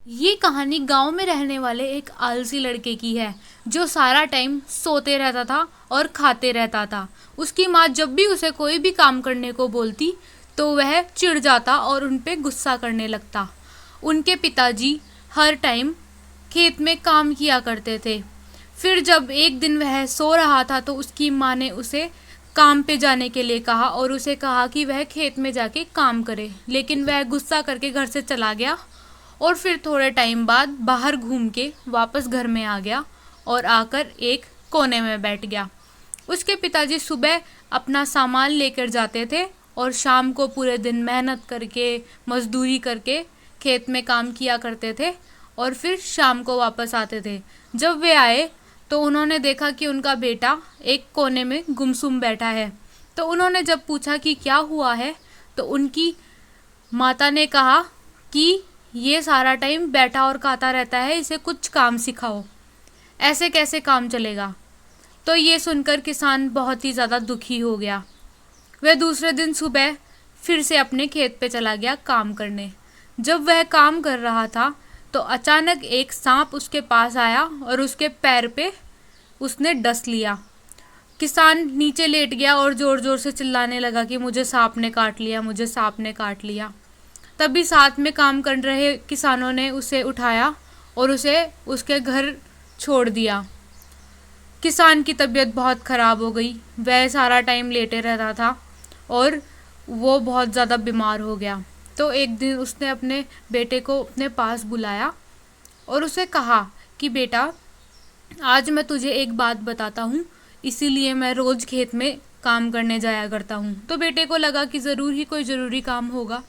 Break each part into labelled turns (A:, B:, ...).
A: ये कहानी गांव में रहने वाले एक आलसी लड़के की है जो सारा टाइम सोते रहता था और खाते रहता था। उसकी माँ जब भी उसे कोई भी काम करने को बोलती तो वह चिढ़ जाता और उन पे गुस्सा करने लगता। उनके पिताजी हर टाइम खेत में काम किया करते थे। फिर जब एक दिन वह सो रहा था तो उसकी माँ ने उसे काम पे जाने के लिए कहा और उसे कहा कि वह खेत में जाके काम करे, लेकिन वह गुस्सा करके घर से चला गया और फिर थोड़े टाइम बाद बाहर घूम के वापस घर में आ गया और आकर एक कोने में बैठ गया। उसके पिताजी सुबह अपना सामान लेकर जाते थे और शाम को पूरे दिन मेहनत करके मजदूरी करके खेत में काम किया करते थे और फिर शाम को वापस आते थे। जब वे आए तो उन्होंने देखा कि उनका बेटा एक कोने में गुमसुम बैठा है। तो उन्होंने जब पूछा कि क्या हुआ है तो उनकी माता ने कहा कि ये सारा टाइम बैठा और खाता रहता है, इसे कुछ काम सिखाओ, ऐसे कैसे काम चलेगा। तो ये सुनकर किसान बहुत ही ज़्यादा दुखी हो गया। वह दूसरे दिन सुबह फिर से अपने खेत पे चला गया काम करने। जब वह काम कर रहा था तो अचानक एक सांप उसके पास आया और उसके पैर पे उसने डस लिया। किसान नीचे लेट गया और ज़ोर ज़ोर से चिल्लाने लगा कि मुझे सांप ने काट लिया, मुझे सांप ने काट लिया। तभी साथ में काम कर रहे किसानों ने उसे उठाया और उसे उसके घर छोड़ दिया। किसान की तबीयत बहुत ख़राब हो गई। वह सारा टाइम लेटे रहता था और वो बहुत ज़्यादा बीमार हो गया। तो एक दिन उसने अपने बेटे को अपने पास बुलाया और उसे कहा कि बेटा, आज मैं तुझे एक बात बताता हूँ, इसीलिए मैं रोज़ खेत में काम करने जाया करता हूँ। तो बेटे को लगा कि ज़रूर ही कोई ज़रूरी काम होगा।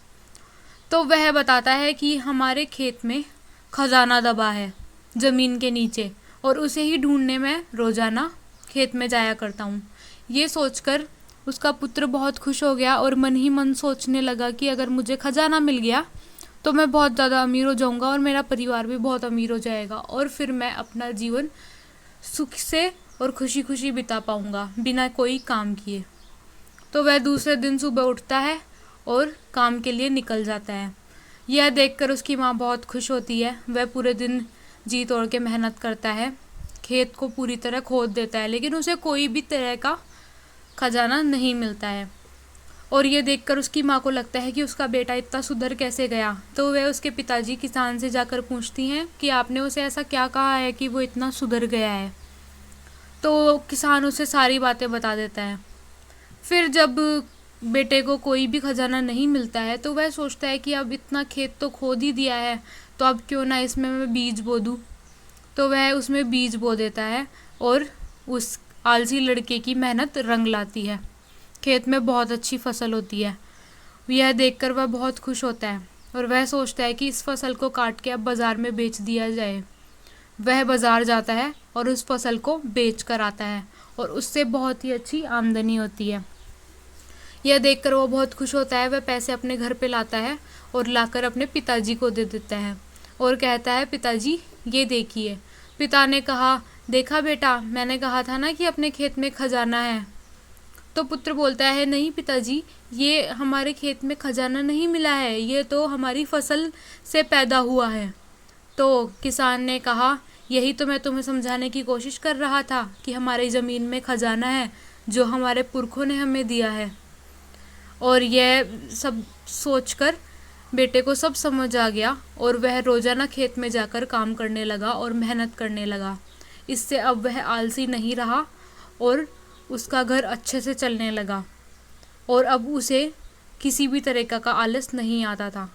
A: तो वह बताता है कि हमारे खेत में खजाना दबा है ज़मीन के नीचे और उसे ही ढूंढने में रोज़ाना खेत में जाया करता हूँ। ये सोचकर उसका पुत्र बहुत खुश हो गया और मन ही मन सोचने लगा कि अगर मुझे खजाना मिल गया तो मैं बहुत ज़्यादा अमीर हो जाऊँगा और मेरा परिवार भी बहुत अमीर हो जाएगा और फिर मैं अपना जीवन सुख से और खुशी खुशी बिता पाऊँगा बिना कोई काम किए। तो वह दूसरे दिन सुबह उठता है और काम के लिए निकल जाता है। यह देखकर उसकी माँ बहुत खुश होती है। वह पूरे दिन जी तोड़ के मेहनत करता है, खेत को पूरी तरह खोद देता है, लेकिन उसे कोई भी तरह का खजाना नहीं मिलता है। और ये देखकर उसकी माँ को लगता है कि उसका बेटा इतना सुधर कैसे गया। तो वह उसके पिताजी किसान से जाकर पूछती हैं कि आपने उसे ऐसा क्या कहा है कि वो इतना सुधर गया है। तो किसान उसे सारी बातें बता देता है। फिर जब बेटे को कोई भी खजाना नहीं मिलता है तो वह सोचता है कि अब इतना खेत तो खोद ही दिया है, तो अब क्यों ना इसमें मैं बीज बो दूँ। तो वह उसमें बीज बो देता है और उस आलसी लड़के की मेहनत रंग लाती है। खेत में बहुत अच्छी फसल होती है। यह देखकर वह बहुत खुश होता है और वह सोचता है कि इस फसल को काट के अब बाज़ार में बेच दिया जाए। वह बाज़ार जाता है और उस फसल को बेच कर आता है और उससे बहुत ही अच्छी आमदनी होती है। यह देखकर वो बहुत खुश होता है। वह पैसे अपने घर पे लाता है और लाकर अपने पिताजी को दे देता है और कहता है, पिताजी ये देखिए। पिता ने कहा, देखा बेटा, मैंने कहा था ना कि अपने खेत में खजाना है। तो पुत्र बोलता है, नहीं पिताजी, ये हमारे खेत में खजाना नहीं मिला है, ये तो हमारी फसल से पैदा हुआ है। तो किसान ने कहा, यही तो मैं तुम्हें समझाने की कोशिश कर रहा था कि हमारी ज़मीन में खजाना है जो हमारे पुरखों ने हमें दिया है। और यह सब सोचकर बेटे को सब समझ आ गया और वह रोज़ाना खेत में जाकर काम करने लगा और मेहनत करने लगा। इससे अब वह आलसी नहीं रहा और उसका घर अच्छे से चलने लगा और अब उसे किसी भी तरीक़ा का आलस नहीं आता था।